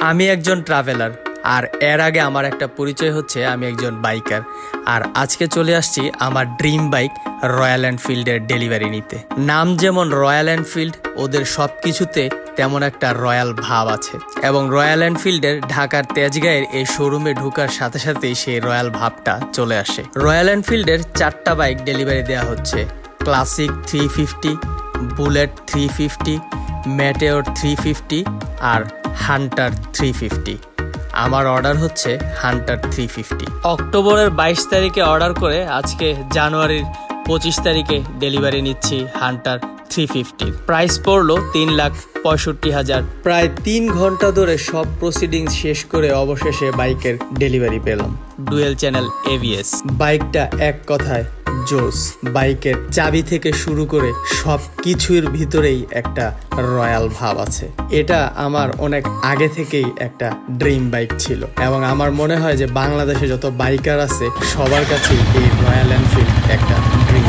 আমি একজন ট্রাভেলার, আর এর আগে আমার একটা পরিচয় হচ্ছে আমি একজন বাইকার। আর আজকে চলে আসছি আমার ড্রিম বাইক রয়্যাল এনফিল্ডের ডেলিভারি নিতে। নাম যেমন রয়্যাল এনফিল্ড, ওদের সব কিছুতে তেমন একটা রয়্যাল ভাব আছে। এবং রয়্যাল এনফিল্ডের ঢাকার তেজগাঁয়ের এই শোরুমে ঢোকার সাথে সাথেই সেই রয়্যাল ভাবটা চলে আসে। রয়্যাল এনফিল্ডের 4টা বাইক ডেলিভারি দেওয়া হচ্ছে: ক্লাসিক 350, বুলেট 350, ম্যাটেওর 350 আর হান্টার 350। আমার অর্ডার হচ্ছে হান্টার 350। অক্টোবরের 22 তারিখে অর্ডার করে আজকে জানুয়ারির 25 তারিখে ডেলিভারি নিচ্ছি হান্টার 350। প্রাইস পড়লো 3,65,000। প্রায় 3 ঘন্টা ধরে সব প্রসিডিং শেষ করে অবশেষে বাইকের ডেলিভারি পেলাম। ডুয়েল চ্যানেল ABS বাইকটা এক কথায় জোস। বাইকের চাবি থেকে শুরু করে সব কিছুর ভিতরেই একটা রয়্যাল ভাব আছে। এটা আমার অনেক আগে থেকেই একটা ড্রিম বাইক ছিল, এবং আমার মনে হয় যে বাংলাদেশে যত বাইকার আছে সবার কাছেই এই রয়্যাল এনফিল্ড একটা ড্রিম।